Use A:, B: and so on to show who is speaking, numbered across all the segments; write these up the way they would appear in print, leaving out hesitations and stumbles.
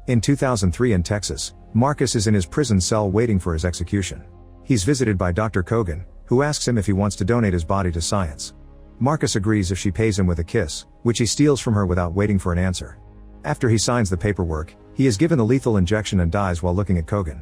A: In 2003 in Texas, Marcus is in his prison cell waiting for his execution. He's visited by Dr. Kogan, who asks him if he wants to donate his body to science. Marcus agrees if she pays him with a kiss, which he steals from her without waiting for an answer. After he signs the paperwork, he is given the lethal injection and dies while looking at Kogan.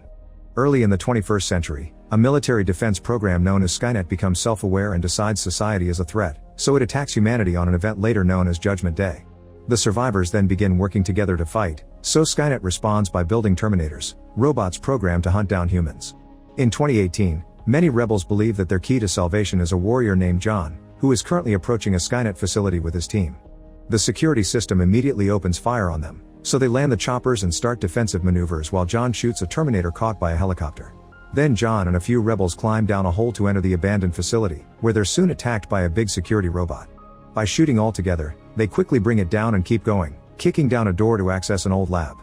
A: Early in the 21st century, a military defense program known as Skynet becomes self-aware and decides society is a threat, so it attacks humanity on an event later known as Judgment Day. The survivors then begin working together to fight, so Skynet responds by building Terminators, robots programmed to hunt down humans. In 2018, many rebels believe that their key to salvation is a warrior named John, who is currently approaching a Skynet facility with his team. The security system immediately opens fire on them, so they land the choppers and start defensive maneuvers while John shoots a Terminator caught by a helicopter. Then John and a few rebels climb down a hole to enter the abandoned facility, where they're soon attacked by a big security robot. By shooting all together, they quickly bring it down and keep going, kicking down a door to access an old lab.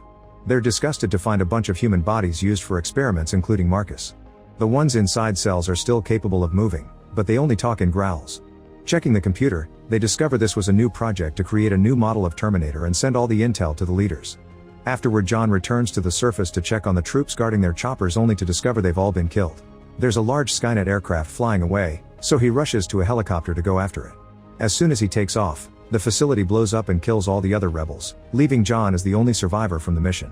A: They're disgusted to find a bunch of human bodies used for experiments, including Marcus. The ones inside cells are still capable of moving, but they only talk in growls. Checking the computer, they discover this was a new project to create a new model of Terminator and send all the intel to the leaders. Afterward, John returns to the surface to check on the troops guarding their choppers, only to discover they've all been killed. There's a large Skynet aircraft flying away, so he rushes to a helicopter to go after it. As soon as he takes off, the facility blows up and kills all the other rebels, leaving John as the only survivor from the mission.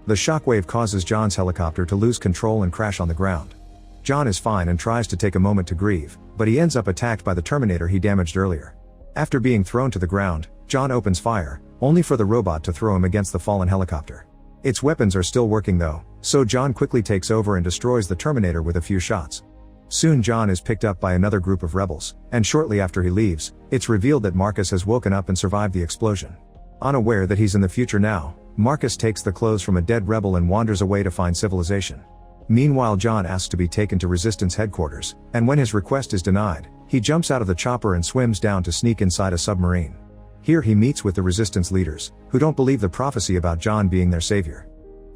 A: The shockwave causes John's helicopter to lose control and crash on the ground. John is fine and tries to take a moment to grieve, but he ends up attacked by the Terminator he damaged earlier. After being thrown to the ground, John opens fire, only for the robot to throw him against the fallen helicopter. Its weapons are still working though, so John quickly takes over and destroys the Terminator with a few shots. Soon John is picked up by another group of rebels, and shortly after he leaves, it's revealed that Marcus has woken up and survived the explosion. Unaware that he's in the future now, Marcus takes the clothes from a dead rebel and wanders away to find civilization. Meanwhile, John asks to be taken to Resistance headquarters, and when his request is denied, he jumps out of the chopper and swims down to sneak inside a submarine. Here he meets with the Resistance leaders, who don't believe the prophecy about John being their savior.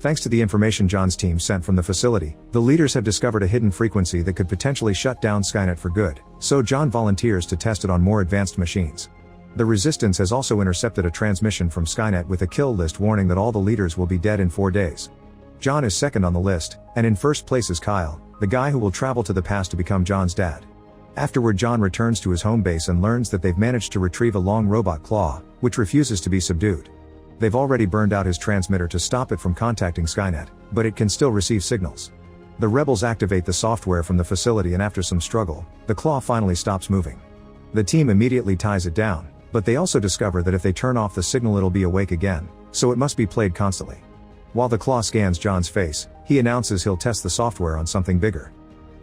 A: Thanks to the information John's team sent from the facility, the leaders have discovered a hidden frequency that could potentially shut down Skynet for good, so John volunteers to test it on more advanced machines. The Resistance has also intercepted a transmission from Skynet with a kill list warning that all the leaders will be dead in 4 days. John is second on the list, and in first place is Kyle, the guy who will travel to the past to become John's dad. Afterward, John returns to his home base and learns that they've managed to retrieve a long robot claw, which refuses to be subdued. They've already burned out his transmitter to stop it from contacting Skynet, but it can still receive signals. The rebels activate the software from the facility, and after some struggle, the claw finally stops moving. The team immediately ties it down, but they also discover that if they turn off the signal it'll be awake again, so it must be played constantly. While the claw scans John's face, he announces he'll test the software on something bigger.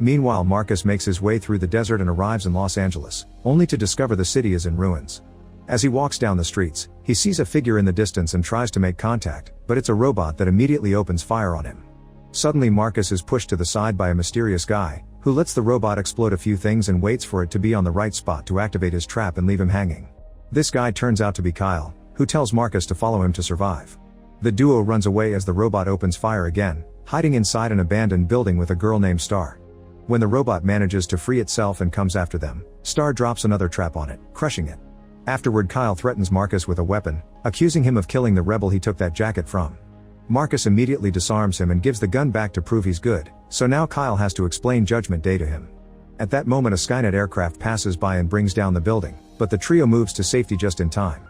A: Meanwhile, Marcus makes his way through the desert and arrives in Los Angeles, only to discover the city is in ruins. As he walks down the streets, he sees a figure in the distance and tries to make contact, but it's a robot that immediately opens fire on him. Suddenly Marcus is pushed to the side by a mysterious guy, who lets the robot explode a few things and waits for it to be on the right spot to activate his trap and leave him hanging. This guy turns out to be Kyle, who tells Marcus to follow him to survive. The duo runs away as the robot opens fire again, hiding inside an abandoned building with a girl named Star. When the robot manages to free itself and comes after them, Star drops another trap on it, crushing it. Afterward, Kyle threatens Marcus with a weapon, accusing him of killing the rebel he took that jacket from. Marcus immediately disarms him and gives the gun back to prove he's good, so now Kyle has to explain Judgment Day to him. At that moment, a Skynet aircraft passes by and brings down the building, but the trio moves to safety just in time.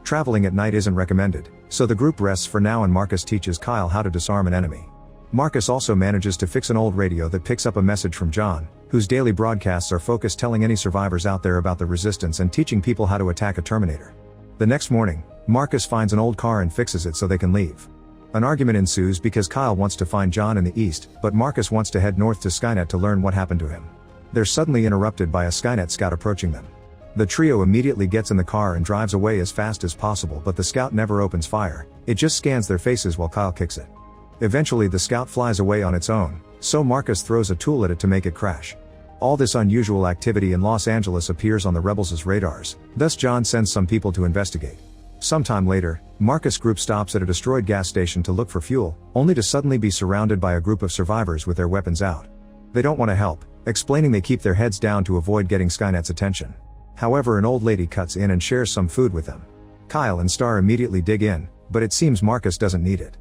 A: Traveling at night isn't recommended, so the group rests for now and Marcus teaches Kyle how to disarm an enemy. Marcus also manages to fix an old radio that picks up a message from John, whose daily broadcasts are focused telling any survivors out there about the Resistance and teaching people how to attack a Terminator. The next morning, Marcus finds an old car and fixes it so they can leave. An argument ensues because Kyle wants to find John in the east, but Marcus wants to head north to Skynet to learn what happened to him. They're suddenly interrupted by a Skynet scout approaching them. The trio immediately gets in the car and drives away as fast as possible, but the scout never opens fire, it just scans their faces while Kyle kicks it. Eventually the scout flies away on its own, so Marcus throws a tool at it to make it crash. All this unusual activity in Los Angeles appears on the rebels' radars, thus John sends some people to investigate. Sometime later, Marcus' group stops at a destroyed gas station to look for fuel, only to suddenly be surrounded by a group of survivors with their weapons out. They don't want to help, explaining they keep their heads down to avoid getting Skynet's attention. However, an old lady cuts in and shares some food with them. Kyle and Star immediately dig in, but it seems Marcus doesn't need it.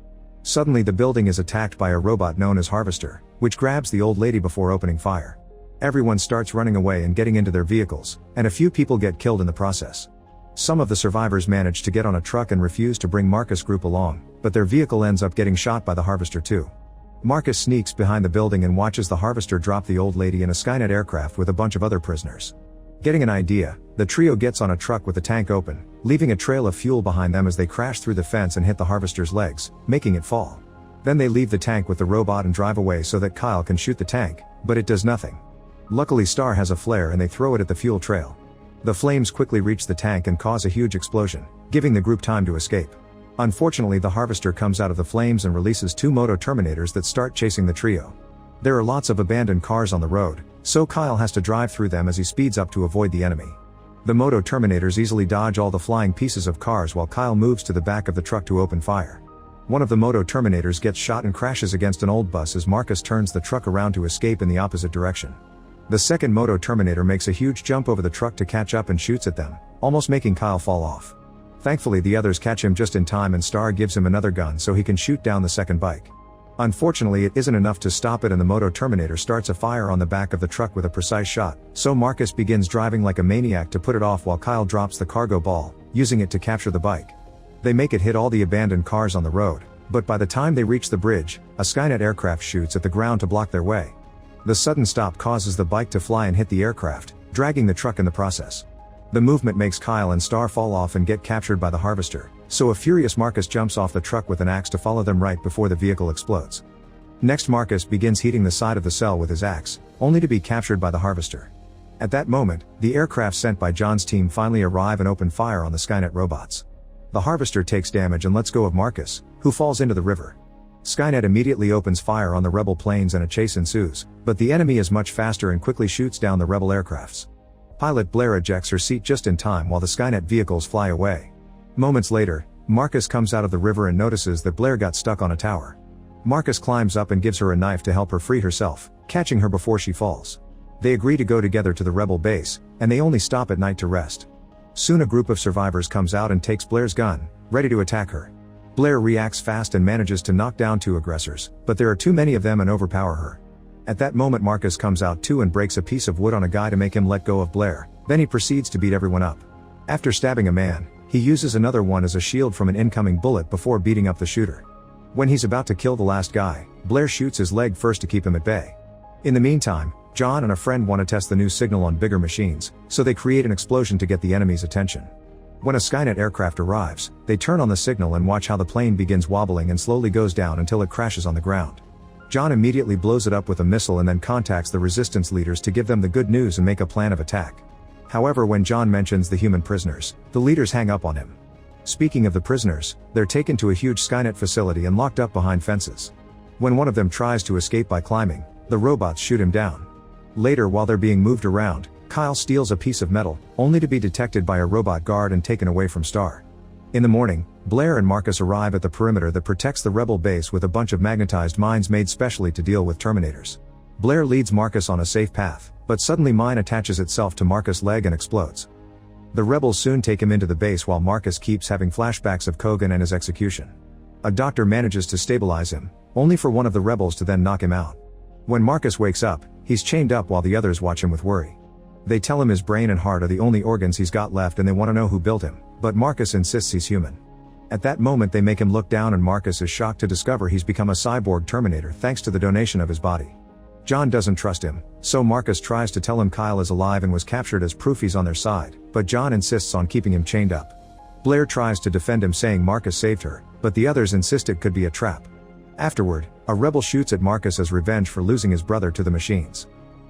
A: Suddenly the building is attacked by a robot known as Harvester, which grabs the old lady before opening fire. Everyone starts running away and getting into their vehicles, and a few people get killed in the process. Some of the survivors manage to get on a truck and refuse to bring Marcus' group along, but their vehicle ends up getting shot by the Harvester too. Marcus sneaks behind the building and watches the Harvester drop the old lady in a Skynet aircraft with a bunch of other prisoners. Getting an idea, the trio gets on a truck with the tank open, leaving a trail of fuel behind them as they crash through the fence and hit the Harvester's legs, making it fall. Then they leave the tank with the robot and drive away so that Kyle can shoot the tank, but it does nothing. Luckily Star has a flare and they throw it at the fuel trail. The flames quickly reach the tank and cause a huge explosion, giving the group time to escape. Unfortunately the Harvester comes out of the flames and releases 2 Moto Terminators that start chasing the trio. There are lots of abandoned cars on the road, so Kyle has to drive through them as he speeds up to avoid the enemy. The Moto Terminators easily dodge all the flying pieces of cars while Kyle moves to the back of the truck to open fire. One of the Moto Terminators gets shot and crashes against an old bus as Marcus turns the truck around to escape in the opposite direction. The second Moto Terminator makes a huge jump over the truck to catch up and shoots at them, almost making Kyle fall off. Thankfully the others catch him just in time and Star gives him another gun so he can shoot down the second bike. Unfortunately it isn't enough to stop it and the Moto Terminator starts a fire on the back of the truck with a precise shot, so Marcus begins driving like a maniac to put it off while Kyle drops the cargo ball, using it to capture the bike. They make it hit all the abandoned cars on the road, but by the time they reach the bridge, a Skynet aircraft shoots at the ground to block their way. The sudden stop causes the bike to fly and hit the aircraft, dragging the truck in the process. The movement makes Kyle and Star fall off and get captured by the Harvester, so a furious Marcus jumps off the truck with an axe to follow them right before the vehicle explodes. Next Marcus begins heating the side of the cell with his axe, only to be captured by the Harvester. At that moment, the aircraft sent by John's team finally arrive and open fire on the Skynet robots. The Harvester takes damage and lets go of Marcus, who falls into the river. Skynet immediately opens fire on the rebel planes and a chase ensues, but the enemy is much faster and quickly shoots down the rebel aircrafts. Pilot Blair ejects her seat just in time while the Skynet vehicles fly away. Moments later, Marcus comes out of the river and notices that Blair got stuck on a tower. Marcus climbs up and gives her a knife to help her free herself, catching her before she falls. They agree to go together to the rebel base, and they only stop at night to rest. Soon a group of survivors comes out and takes Blair's gun, ready to attack her. Blair reacts fast and manages to knock down 2 aggressors, but there are too many of them and overpower her. At that moment Marcus comes out too and breaks a piece of wood on a guy to make him let go of Blair, then he proceeds to beat everyone up. After stabbing a man, he uses another one as a shield from an incoming bullet before beating up the shooter. When he's about to kill the last guy, Blair shoots his leg first to keep him at bay. In the meantime, John and a friend want to test the new signal on bigger machines, so they create an explosion to get the enemy's attention. When a Skynet aircraft arrives, they turn on the signal and watch how the plane begins wobbling and slowly goes down until it crashes on the ground. John immediately blows it up with a missile and then contacts the resistance leaders to give them the good news and make a plan of attack. However, when John mentions the human prisoners, the leaders hang up on him. Speaking of the prisoners, they're taken to a huge Skynet facility and locked up behind fences. When one of them tries to escape by climbing, the robots shoot him down. Later, while they're being moved around, Kyle steals a piece of metal, only to be detected by a robot guard and taken away from Star. In the morning, Blair and Marcus arrive at the perimeter that protects the rebel base with a bunch of magnetized mines made specially to deal with Terminators. Blair leads Marcus on a safe path, but suddenly mine attaches itself to Marcus' leg and explodes. The rebels soon take him into the base while Marcus keeps having flashbacks of Kogan and his execution. A doctor manages to stabilize him, only for one of the rebels to then knock him out. When Marcus wakes up, he's chained up while the others watch him with worry. They tell him his brain and heart are the only organs he's got left and they want to know who built him, but Marcus insists he's human. At that moment they make him look down and Marcus is shocked to discover he's become a cyborg Terminator thanks to the donation of his body. John doesn't trust him, so Marcus tries to tell him Kyle is alive and was captured as proof he's on their side, but John insists on keeping him chained up. Blair tries to defend him saying Marcus saved her, but the others insist it could be a trap. Afterward, a rebel shoots at Marcus as revenge for losing his brother to the machines.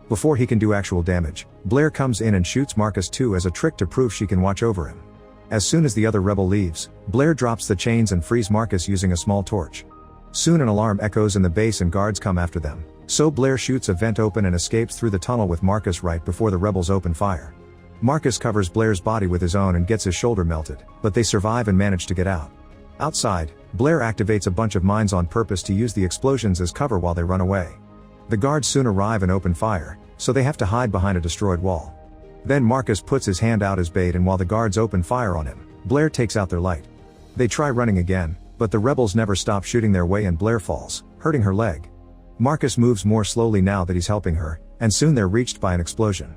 A: Before he can do actual damage, Blair comes in and shoots Marcus too as a trick to prove she can watch over him. As soon as the other rebel leaves, Blair drops the chains and frees Marcus using a small torch. Soon an alarm echoes in the base and guards come after them, so Blair shoots a vent open and escapes through the tunnel with Marcus right before the rebels open fire. Marcus covers Blair's body with his own and gets his shoulder melted, but they survive and manage to get out. Outside, Blair activates a bunch of mines on purpose to use the explosions as cover while they run away. The guards soon arrive and open fire, so they have to hide behind a destroyed wall. Then Marcus puts his hand out as bait and while the guards open fire on him, Blair takes out their light. They try running again, but the rebels never stop shooting their way and Blair falls, hurting her leg. Marcus moves more slowly now that he's helping her, and soon they're reached by an explosion.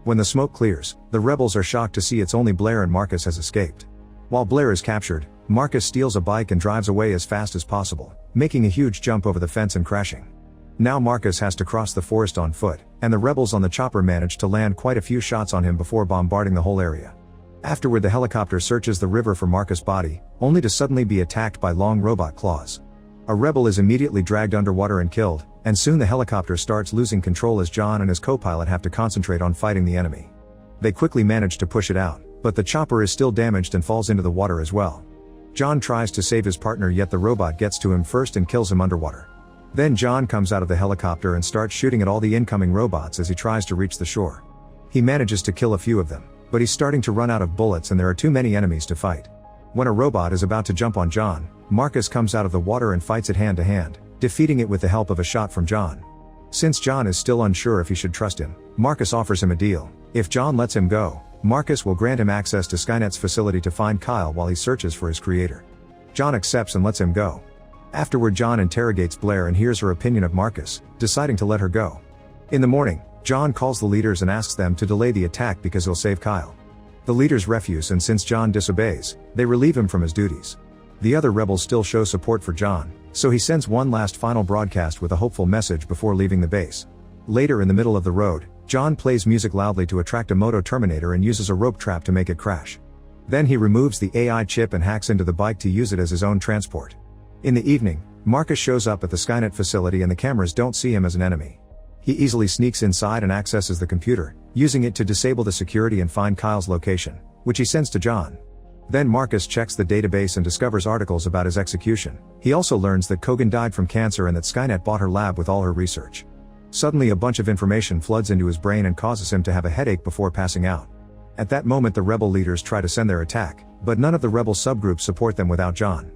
A: When the smoke clears, the rebels are shocked to see it's only Blair and Marcus has escaped. While Blair is captured, Marcus steals a bike and drives away as fast as possible, making a huge jump over the fence and crashing. Now Marcus has to cross the forest on foot, and the rebels on the chopper manage to land quite a few shots on him before bombarding the whole area. Afterward, the helicopter searches the river for Marcus' body, only to suddenly be attacked by long robot claws. A rebel is immediately dragged underwater and killed, and soon the helicopter starts losing control as John and his co-pilot have to concentrate on fighting the enemy. They quickly manage to push it out, but the chopper is still damaged and falls into the water as well. John tries to save his partner, yet the robot gets to him first and kills him underwater. Then John comes out of the helicopter and starts shooting at all the incoming robots as he tries to reach the shore. He manages to kill a few of them, but he's starting to run out of bullets and there are too many enemies to fight. When a robot is about to jump on John, Marcus comes out of the water and fights it hand to hand, defeating it with the help of a shot from John. Since John is still unsure if he should trust him, Marcus offers him a deal. If John lets him go, Marcus will grant him access to Skynet's facility to find Kyle while he searches for his creator. John accepts and lets him go. Afterward, John interrogates Blair and hears her opinion of Marcus, deciding to let her go. In the morning, John calls the leaders and asks them to delay the attack because he'll save Kyle. The leaders refuse, and since John disobeys, they relieve him from his duties. The other rebels still show support for John, so he sends one last final broadcast with a hopeful message before leaving the base. Later, in the middle of the road, John plays music loudly to attract a Moto Terminator and uses a rope trap to make it crash. Then he removes the AI chip and hacks into the bike to use it as his own transport. In the evening, Marcus shows up at the Skynet facility and the cameras don't see him as an enemy. He easily sneaks inside and accesses the computer, using it to disable the security and find Kyle's location, which he sends to John. Then Marcus checks the database and discovers articles about his execution. He also learns that Kogan died from cancer and that Skynet bought her lab with all her research. Suddenly a bunch of information floods into his brain and causes him to have a headache before passing out. At that moment, the rebel leaders try to send their attack, but none of the rebel subgroups support them without John.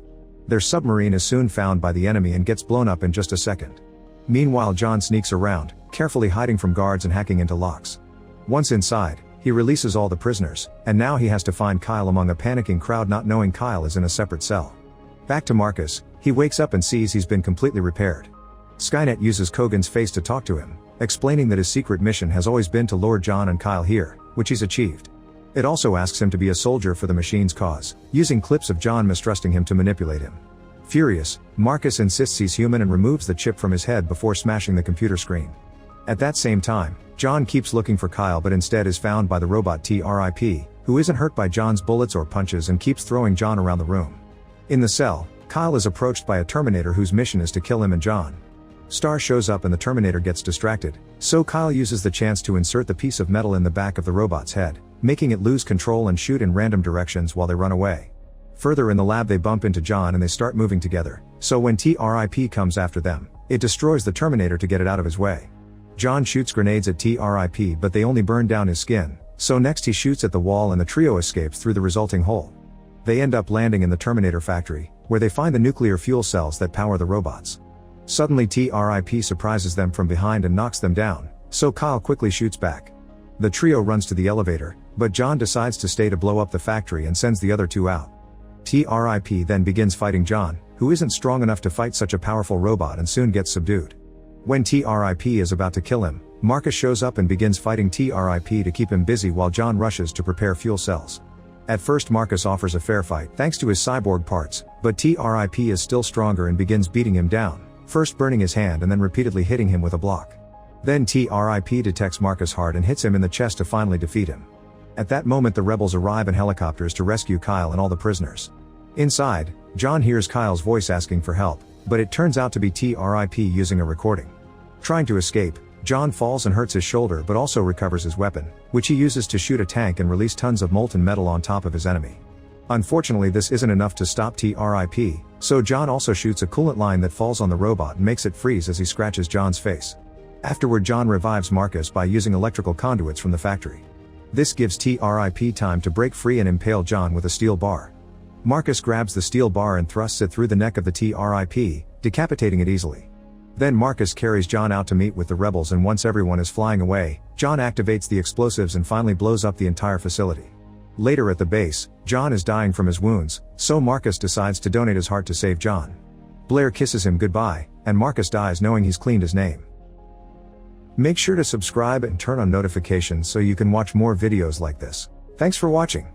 A: Their submarine is soon found by the enemy and gets blown up in just a second. Meanwhile, John sneaks around, carefully hiding from guards and hacking into locks. Once inside, he releases all the prisoners, and now he has to find Kyle among a panicking crowd, not knowing Kyle is in a separate cell. Back to Marcus, he wakes up and sees he's been completely repaired. Skynet uses Kogan's face to talk to him, explaining that his secret mission has always been to lure John and Kyle here, which he's achieved. It also asks him to be a soldier for the machine's cause, using clips of John mistrusting him to manipulate him. Furious, Marcus insists he's human and removes the chip from his head before smashing the computer screen. At that same time, John keeps looking for Kyle but instead is found by the robot TRIP, who isn't hurt by John's bullets or punches and keeps throwing John around the room. In the cell, Kyle is approached by a Terminator whose mission is to kill him and John. Star shows up and the Terminator gets distracted, so Kyle uses the chance to insert the piece of metal in the back of the robot's head, making it lose control and shoot in random directions while they run away. Further in the lab, they bump into John and they start moving together, so when TRIP comes after them, it destroys the Terminator to get it out of his way. John shoots grenades at TRIP but they only burn down his skin, so next he shoots at the wall and the trio escapes through the resulting hole. They end up landing in the Terminator factory, where they find the nuclear fuel cells that power the robots. Suddenly TRIP surprises them from behind and knocks them down, so Kyle quickly shoots back. The trio runs to the elevator, but John decides to stay to blow up the factory and sends the other two out. TRIP then begins fighting John, who isn't strong enough to fight such a powerful robot and soon gets subdued. When TRIP is about to kill him, Marcus shows up and begins fighting TRIP to keep him busy while John rushes to prepare fuel cells. At first Marcus offers a fair fight thanks to his cyborg parts, but TRIP is still stronger and begins beating him down, first burning his hand and then repeatedly hitting him with a block. Then TRIP detects Marcus hard and hits him in the chest to finally defeat him. At that moment the rebels arrive in helicopters to rescue Kyle and all the prisoners. Inside, John hears Kyle's voice asking for help, but it turns out to be TRIP using a recording. Trying to escape, John falls and hurts his shoulder but also recovers his weapon, which he uses to shoot a tank and release tons of molten metal on top of his enemy. Unfortunately, this isn't enough to stop TRIP, so John also shoots a coolant line that falls on the robot and makes it freeze as he scratches John's face. Afterward, John revives Marcus by using electrical conduits from the factory. This gives TRIP time to break free and impale John with a steel bar. Marcus grabs the steel bar and thrusts it through the neck of the TRIP, decapitating it easily. Then Marcus carries John out to meet with the rebels, and once everyone is flying away, John activates the explosives and finally blows up the entire facility. Later at the base, John is dying from his wounds, so Marcus decides to donate his heart to save John. Blair kisses him goodbye, and Marcus dies knowing he's cleaned his name. Make sure to subscribe and turn on notifications so you can watch more videos like this. Thanks for watching.